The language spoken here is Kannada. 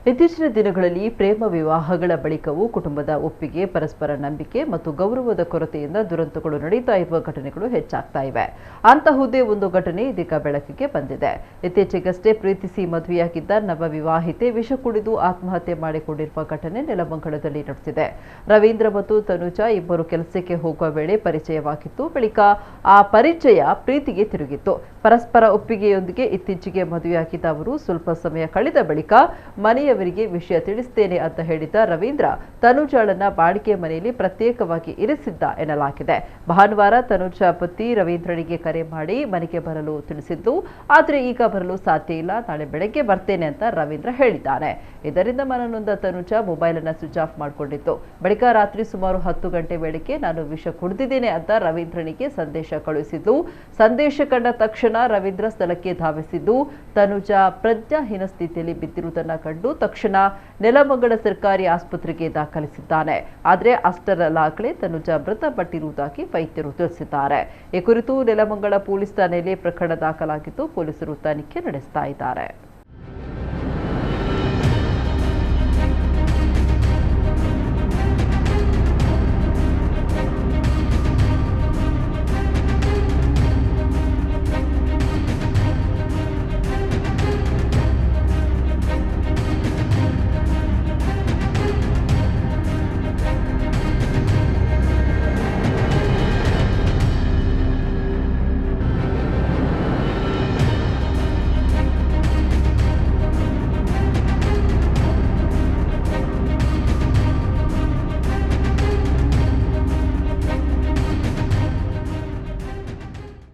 ಇತ್ತೀಚಿನ ದಿನಗಳಲ್ಲಿ ಪ್ರೇಮ ವಿವಾಹಗಳ ಬಳಿಕವೂ ಕುಟುಂಬದ ಒಪ್ಪಿಗೆ, ಪರಸ್ಪರ ನಂಬಿಕೆ ಮತ್ತು ಗೌರವದ ಕೊರತೆಯಿಂದ ದುರಂತಗಳು ನಡೀತಾ ಇರುವ ಘಟನೆಗಳು ಹೆಚ್ಚಾಗ್ತಾ ಇವೆ. ಅಂತಹುದೇ ಒಂದು ಘಟನೆ ಇದೀಗ ಬೆಳಕಿಗೆ ಬಂದಿದೆ. ಇತ್ತೀಚೆಗಷ್ಟೇ ಪ್ರೀತಿಸಿ ಮದುವೆಯಾಗಿದ್ದ ನವ ವಿವಾಹಿತೆ ವಿಷ ಕುಡಿದು ಆತ್ಮಹತ್ಯೆ ಮಾಡಿಕೊಂಡಿರುವ ಘಟನೆ ನೆಲಮಂಗಲದಲ್ಲಿ ನಡೆದಿದೆ. ರವೀಂದ್ರ ಮತ್ತು ತನುಜಾ ಇಬ್ಬರು ಕೆಲಸಕ್ಕೆ ಹೋಗುವ ವೇಳೆ ಪರಿಚಯವಾಗಿತ್ತು. ಬಳಿಕ ಆ ಪರಿಚಯ ಪ್ರೀತಿಗೆ ತಿರುಗಿತ್ತು. ಪರಸ್ಪರ ಒಪ್ಪಿಗೆಯೊಂದಿಗೆ ಇತ್ತೀಚೆಗೆ ಮದುವೆಯಾಗಿದ್ದ ಅವರು ಸ್ವಲ್ಪ ಸಮಯ ಕಳೆದ ಬಳಿಕ ಮನೆಯವರಿಗೆ ವಿಷಯ ತಿಳಿಸುತ್ತೇನೆ ಅಂತ ಹೇಳಿದ್ದ ರವೀಂದ್ರ ತನುಜಾಳನ್ನ ಬಾಡಿಗೆ ಮನೆಯಲ್ಲಿ ಪ್ರತ್ಯೇಕವಾಗಿ ಇರಿಸಿದ್ದ ಎನ್ನಲಾಗಿದೆ. ಭಾನುವಾರ ತನುಜಾ ಪತಿ ರವೀಂದ್ರನಿಗೆ ಕರೆ ಮಾಡಿ ಮನೆಗೆ ಬರಲು ತಿಳಿಸಿದ್ದು, ಆದರೆ ಈಗ ಬರಲು ಸಾಧ್ಯ ಇಲ್ಲ, ನಾಳೆ ಬೆಳಗ್ಗೆ ಬರ್ತೇನೆ ಅಂತ ರವೀಂದ್ರ ಹೇಳಿದ್ದಾನೆ. ಇದರಿಂದ ಮನನೊಂದ ತನುಜಾ ಮೊಬೈಲ್ ಅನ್ನು ಸ್ವಿಚ್ ಆಫ್ ಮಾಡಿಕೊಂಡಿತ್ತು. ಬಳಿಕ ರಾತ್ರಿ ಸುಮಾರು 10 ಗಂಟೆ ವೇಳೆಗೆ ನಾನು ವಿಷ ಕುಡಿದಿದ್ದೇನೆ ಅಂತ ರವೀಂದ್ರನಿಗೆ ಸಂದೇಶ ಕಳುಹಿಸಿದ್ದು, ಸಂದೇಶ ಕಂಡ ತಕ್ಷಣ ರವೀಂದ್ರ ಸ್ಥಳಕ್ಕೆ ಧಾವಿಸಿದ್ದು, ತನುಜಾ ಪ್ರಜ್ಞಾಹೀನ ಸ್ಥಿತಿಯಲ್ಲಿ ಬಿದ್ದಿರುವುದನ್ನು ಕಂಡು ತಕ್ಷಣ ನೆಲಮಂಗಲ ಸರ್ಕಾರಿ ಆಸ್ಪತ್ರೆಗೆ ದಾಖಲಿಸಿದ್ದಾನೆ. ಆದರೆ ಅಷ್ಟರಲ್ಲಾಗಲೇ ತನುಜಾ ಮೃತಪಟ್ಟಿರುವುದಾಗಿ ವೈದ್ಯರು ತಿಳಿಸಿದ್ದಾರೆ. ಈ ಕುರಿತು ನೆಲಮಂಗಲ ಪೊಲೀಸ್ ಠಾಣೆಯಲ್ಲಿ ಪ್ರಕರಣ ದಾಖಲಾಗಿದ್ದು ಪೊಲೀಸರು ತನಿಖೆ ನಡೆಸ್ತಾ ಇದ್ದಾರೆ.